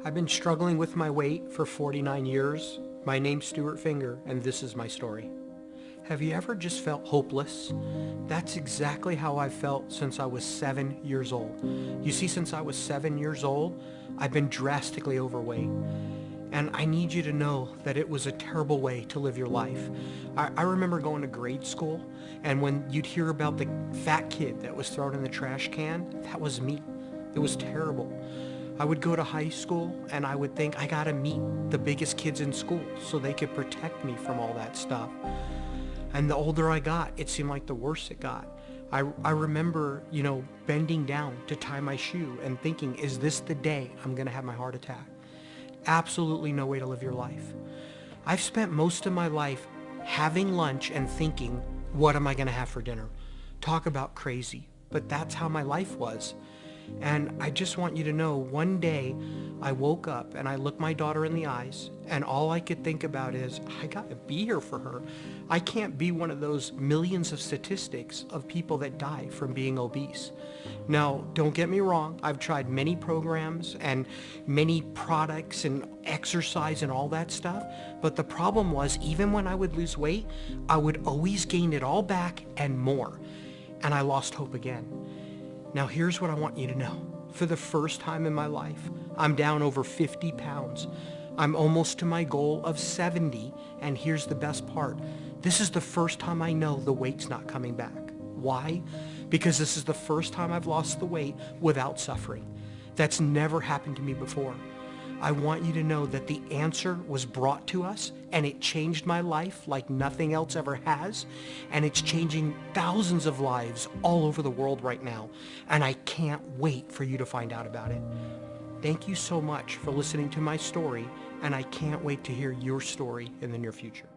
I've been struggling with my weight for 49 years. My name's Stuart Finger, and this is my story. Have you ever just felt hopeless? That's exactly how I've felt since I was 7 years old. You see, since I was 7 years old, I've been drastically overweight. And I need you to know that it was a terrible way to live your life. I remember going to grade school, and when you'd hear about the fat kid that was thrown in the trash can, that was me. It was terrible. I would go to high school, and I would think I gotta meet the biggest kids in school so they could protect me from all that stuff. And the older I got, it seemed like the worse it got. I remember, bending down to tie my shoe and thinking, is this the day I'm gonna have my heart attack? Absolutely no way to live your life. I've spent most of my life having lunch and thinking, what am I gonna have for dinner? Talk about crazy, but that's how my life was. And I just want you to know, one day I woke up and I looked my daughter in the eyes, and all I could think about is, I gotta be here for her. I can't be one of those millions of statistics of people that die from being obese. Now, don't get me wrong, I've tried many programs and many products and exercise and all that stuff, but the problem was, even when I would lose weight, I would always gain it all back and more. And I lost hope again. Now here's what I want you to know. For the first time in my life, I'm down over 50 pounds. I'm almost to my goal of 70, and here's the best part. This is the first time I know the weight's not coming back. Why? Because this is the first time I've lost the weight without suffering. That's never happened to me before. I want you to know that the answer was brought to us, and it changed my life like nothing else ever has, and it's changing thousands of lives all over the world right now, and I can't wait for you to find out about it. Thank you so much for listening to my story, and I can't wait to hear your story in the near future.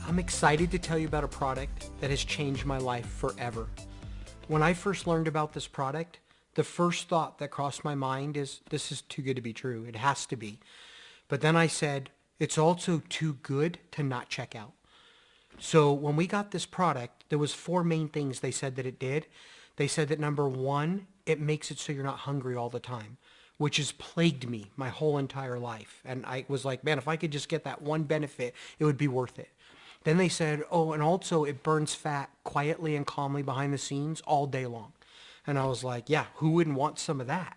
I'm excited to tell you about a product that has changed my life forever. When I first learned about this product, the first thought that crossed my mind is, this is too good to be true. It has to be. But then I said, it's also too good to not check out. So when we got this product, there was 4 main things they said that it did. They said that number 1, it makes it so you're not hungry all the time, which has plagued me my whole entire life. And I was like, man, if I could just get that one benefit, it would be worth it. Then they said, oh, and also it burns fat quietly and calmly behind the scenes all day long. And I was like, yeah, who wouldn't want some of that?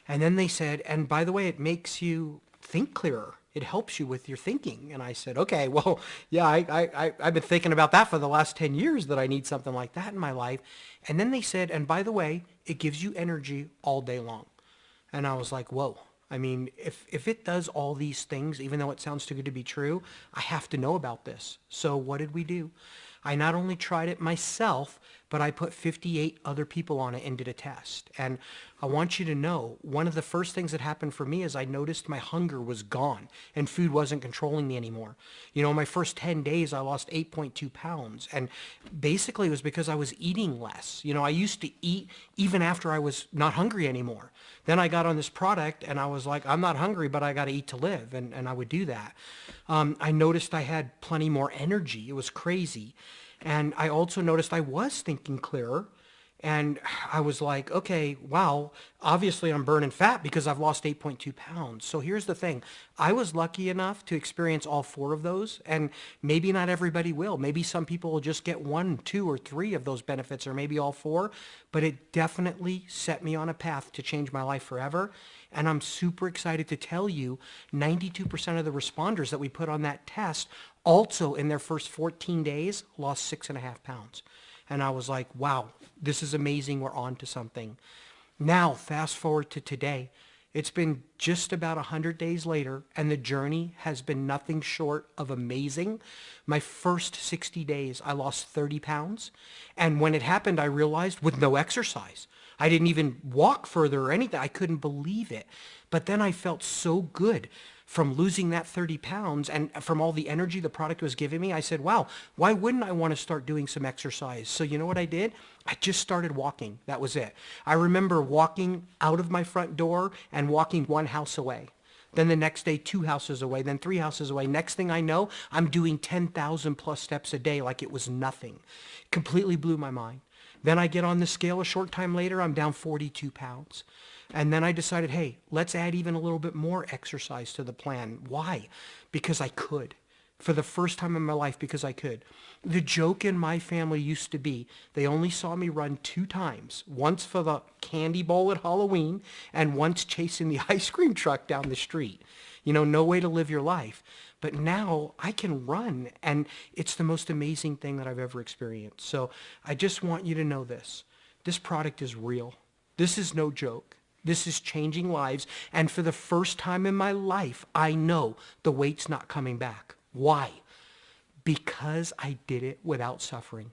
And then they said, and by the way, it makes you think clearer. It helps you with your thinking. And I said, okay, well, yeah, I've been thinking about that for the last 10 years, that I need something like that in my life. And then they said, and by the way, it gives you energy all day long. And I was like, whoa. I mean, if it does all these things, even though it sounds too good to be true, I have to know about this. So what did we do? I not only tried it myself, but I put 58 other people on it and did a test. And I want you to know, one of the first things that happened for me is I noticed my hunger was gone and food wasn't controlling me anymore. My first 10 days, I lost 8.2 pounds. And basically it was because I was eating less. I used to eat even after I was not hungry anymore. Then I got on this product and I was like, I'm not hungry, but I got to eat to live. And I would do that. I noticed I had plenty more energy. It was crazy. And I also noticed I was thinking clearer. And I was like, okay, wow, obviously I'm burning fat because I've lost 8.2 pounds. So here's the thing. I was lucky enough to experience all 4 of those, and maybe not everybody will. Maybe some people will just get 1, 2, or 3 of those benefits, or maybe all 4, but it definitely set me on a path to change my life forever. And I'm super excited to tell you, 92% of the responders that we put on that test also in their first 14 days lost 6.5 pounds. And I was like, wow, this is amazing. We're on to something. Now, fast forward to today. It's been just about 100 days later, and the journey has been nothing short of amazing. My first 60 days, I lost 30 pounds. And when it happened, I realized with no exercise. I didn't even walk further or anything. I couldn't believe it. But then I felt so good from losing that 30 pounds and from all the energy the product was giving me. I said, wow, why wouldn't I want to start doing some exercise? So you know what I did? I just started walking. That was it. I remember walking out of my front door and walking 1 house away. Then the next day, 2 houses away, then 3 houses away. Next thing I know, I'm doing 10,000 plus steps a day like it was nothing. Completely blew my mind. Then I get on the scale a short time later, I'm down 42 pounds. And then I decided, hey, let's add even a little bit more exercise to the plan. Why? Because I could. For the first time in my life, because I could. The joke in my family used to be, they only saw me run 2 times. Once for the candy bowl at Halloween, and once chasing the ice cream truck down the street. You know, no way to live your life. But now I can run, and it's the most amazing thing that I've ever experienced. So I just want you to know this. This product is real. This is no joke. This is changing lives, and for the first time in my life, I know the weight's not coming back. Why? Because I did it without suffering.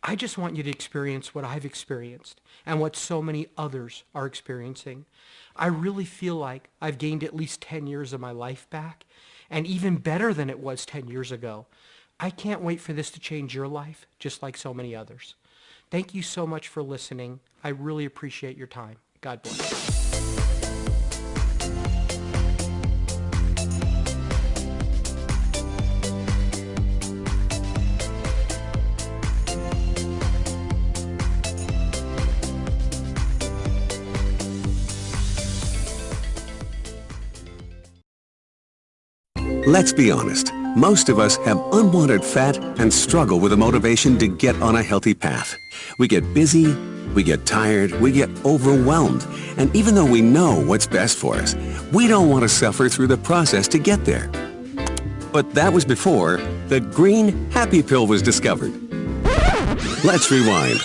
I just want you to experience what I've experienced and what so many others are experiencing. I really feel like I've gained at least 10 years of my life back, and even better than it was 10 years ago. I can't wait for this to change your life, just like so many others. Thank you so much for listening. I really appreciate your time. God bless. Let's be honest, most of us have unwanted fat and struggle with the motivation to get on a healthy path. We get busy, we get tired, we get overwhelmed, and even though we know what's best for us, we don't want to suffer through the process to get there. But that was before the green happy pill was discovered. Let's rewind.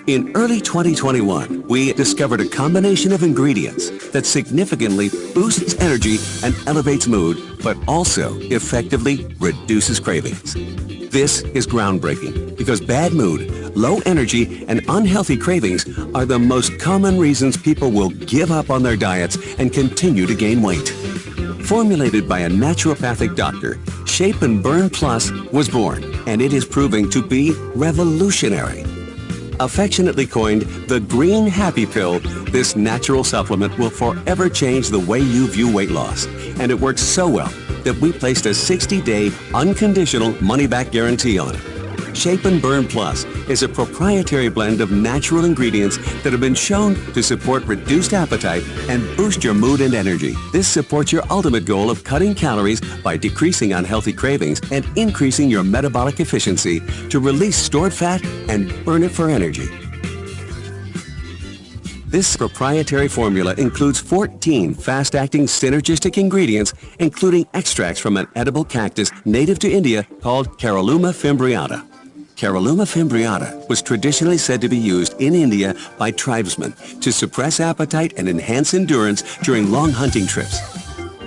In early 2021, we discovered a combination of ingredients that significantly boosts energy and elevates mood, but also effectively reduces cravings. This is groundbreaking because bad mood, low energy, and unhealthy cravings are the most common reasons people will give up on their diets and continue to gain weight. Formulated by a naturopathic doctor, Shape and Burn Plus was born, and it is proving to be revolutionary. Affectionately coined the Green Happy Pill, this natural supplement will forever change the way you view weight loss. And it works so well that we placed a 60-day unconditional money-back guarantee on it. Shape and Burn Plus is a proprietary blend of natural ingredients that have been shown to support reduced appetite and boost your mood and energy. This supports your ultimate goal of cutting calories by decreasing unhealthy cravings and increasing your metabolic efficiency to release stored fat and burn it for energy. This proprietary formula includes 14 fast-acting synergistic ingredients, including extracts from an edible cactus native to India called Caralluma fimbriata. Caralluma fimbriata was traditionally said to be used in India by tribesmen to suppress appetite and enhance endurance during long hunting trips.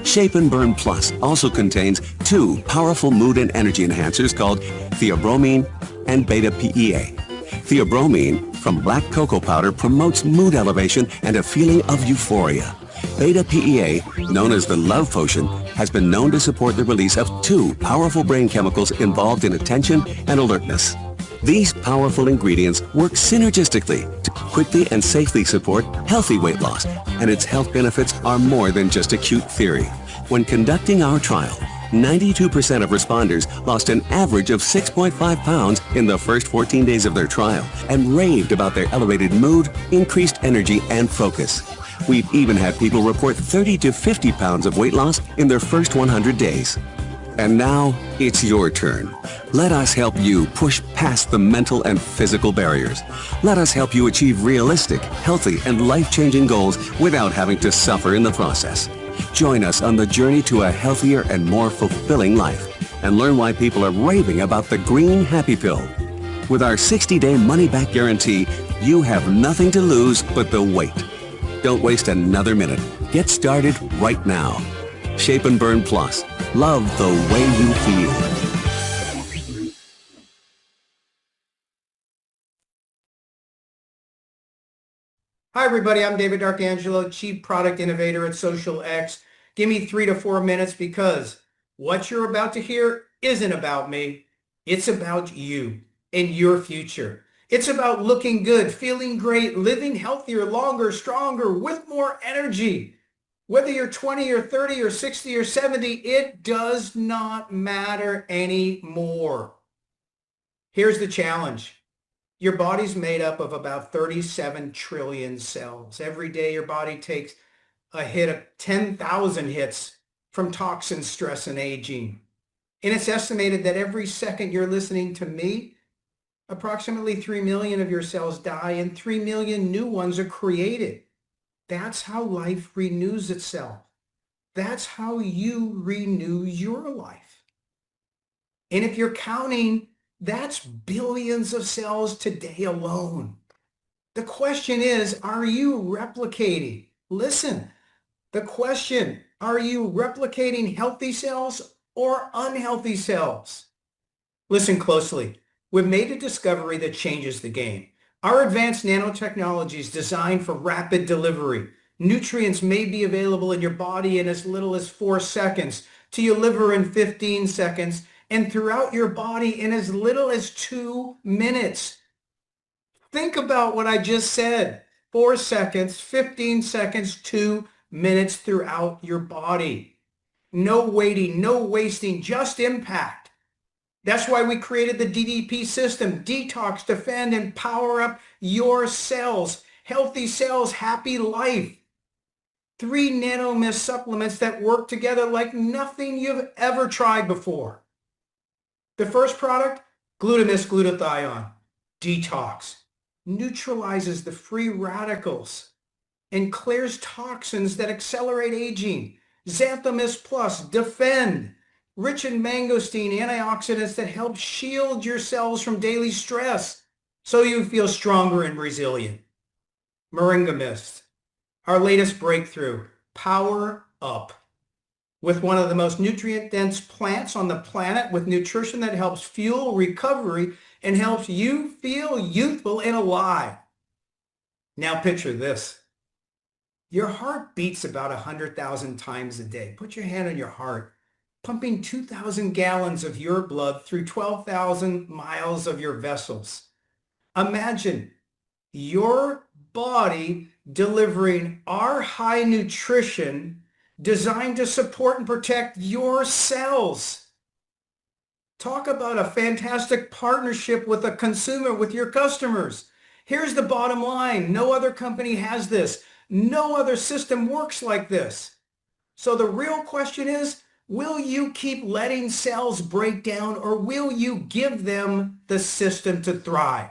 Shape and Burn Plus also contains 2 powerful mood and energy enhancers called theobromine and beta-PEA. Theobromine from black cocoa powder promotes mood elevation and a feeling of euphoria. Beta-PEA, known as the love potion, has been known to support the release of 2 powerful brain chemicals involved in attention and alertness. These powerful ingredients work synergistically to quickly and safely support healthy weight loss, and its health benefits are more than just a cute theory. When conducting our trial, 92% of responders lost an average of 6.5 pounds in the first 14 days of their trial and raved about their elevated mood, increased energy, and focus. We've even had people report 30 to 50 pounds of weight loss in their first 100 days. And now, it's your turn. Let us help you push past the mental and physical barriers. Let us help you achieve realistic, healthy, and life-changing goals without having to suffer in the process. Join us on the journey to a healthier and more fulfilling life, and learn why people are raving about the Green Happy Pill. With our 60-day money-back guarantee, you have nothing to lose but the weight. Don't waste another minute. Get started right now. Shape and Burn Plus. Love the way you feel. Hi everybody, I'm David D'Arcangelo, Chief Product Innovator at XosialX. Give me 3 to 4 minutes because what you're about to hear isn't about me. It's about you and your future. It's about looking good, feeling great, living healthier, longer, stronger, with more energy. Whether you're 20 or 30 or 60 or 70, it does not matter anymore. Here's the challenge. Your body's made up of about 37 trillion cells. Every day your body takes a hit of 10,000 hits from toxins, stress, and aging. And it's estimated that every second you're listening to me, approximately 3 million of your cells die and 3 million new ones are created. That's how life renews itself. That's how you renew your life. And if you're counting, that's billions of cells today alone. The question is, are you replicating? Listen, the question, are you replicating healthy cells or unhealthy cells? Listen closely. We've made a discovery that changes the game. Our advanced nanotechnology is designed for rapid delivery. Nutrients may be available in your body in as little as 4 seconds, to your liver in 15 seconds, and throughout your body in as little as 2 minutes. Think about what I just said. 4 seconds, 15 seconds, 2 minutes throughout your body. No waiting, no wasting, just impact. That's why we created the DDP system, detox, defend, and power up your cells. Healthy cells, happy life. 3 nanomist supplements that work together like nothing you've ever tried before. The first product, Glutamist glutathione, detox, neutralizes the free radicals and clears toxins that accelerate aging. Xanthomist Plus, defend, rich in mangosteen antioxidants that help shield your cells from daily stress so you feel stronger and resilient. Moringa Mist, our latest breakthrough, power up. With one of the most nutrient-dense plants on the planet with nutrition that helps fuel recovery and helps you feel youthful and alive. Now picture this. Your heart beats about 100,000 times a day. Put your hand on your heart, pumping 2,000 gallons of your blood through 12,000 miles of your vessels. Imagine your body delivering our high nutrition designed to support and protect your cells. Talk about a fantastic partnership with a consumer, with your customers. Here's the bottom line. No other company has this. No other system works like this. So the real question is, will you keep letting cells break down or will you give them the system to thrive?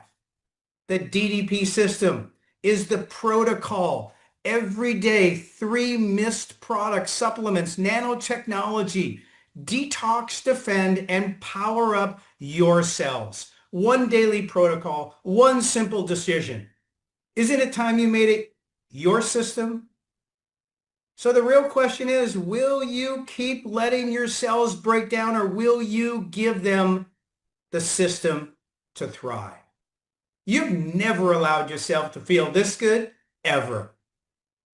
The DDP system is the protocol. Every day, 3 missed products, supplements, nanotechnology, detox, defend, and power up your cells. 1 daily protocol, 1 simple decision. Isn't it time you made it your system? So the real question is, will you keep letting your cells break down or will you give them the system to thrive? You've never allowed yourself to feel this good, ever.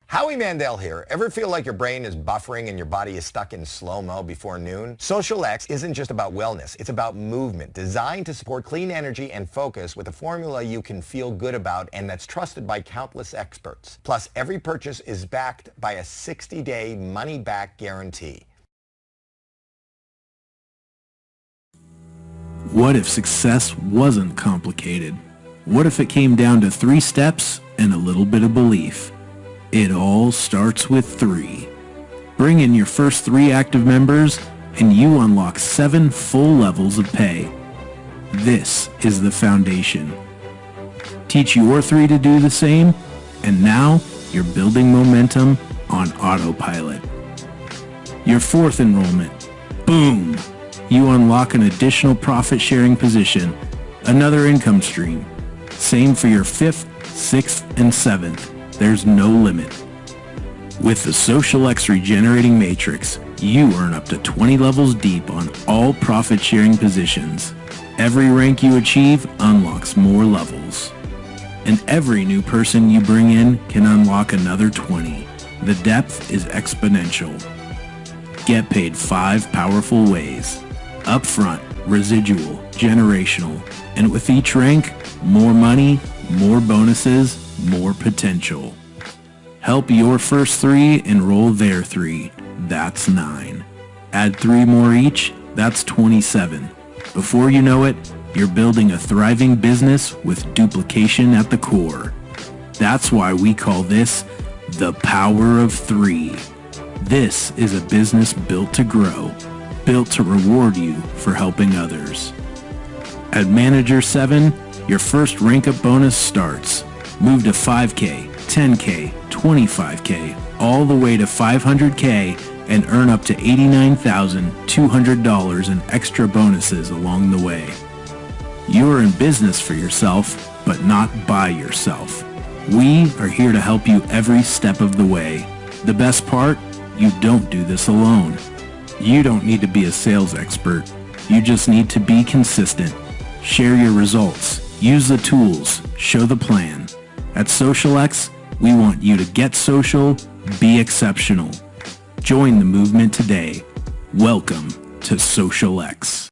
Howie Mandel here. Ever feel like your brain is buffering and your body is stuck in slow-mo before noon? XosialX isn't just about wellness. It's about movement, designed to support clean energy and focus with a formula you can feel good about and that's trusted by countless experts. Plus, every purchase is backed by a 60-day money-back guarantee. What if success wasn't complicated? What if it came down to 3 steps and a little bit of belief? It all starts with 3. Bring in your first 3 active members and you unlock 7 full levels of pay. This is the foundation. Teach your 3 to do the same, and now you're building momentum on autopilot. Your 4th enrollment, boom! You unlock an additional profit-sharing position, another income stream. Same for your 5th, 6th, and 7th. There's no limit. With the XosialX Regenerating Matrix, you earn up to 20 levels deep on all profit-sharing positions. Every rank you achieve unlocks more levels. And every new person you bring in can unlock another 20. The depth is exponential. Get paid 5 powerful ways. Upfront, residual, generational, and with each rank, more money, more bonuses, more potential. Help your first 3 enroll their 3. That's 9. Add 3 more each, that's 27. Before you know it, you're building a thriving business with duplication at the core. That's why we call this the power of 3. This is a business built to grow, built to reward you for helping others. At Manager 7, your first rank up bonus starts. Move to 5K, 10K, 25K, all the way to 500K and earn up to $89,200 in extra bonuses along the way. You are in business for yourself, but not by yourself. We are here to help you every step of the way. The best part? You don't do this alone. You don't need to be a sales expert. You just need to be consistent. Share your results. Use the tools. Show the plan. At XosialX, we want you to get social, be exceptional. Join the movement today. Welcome to XosialX.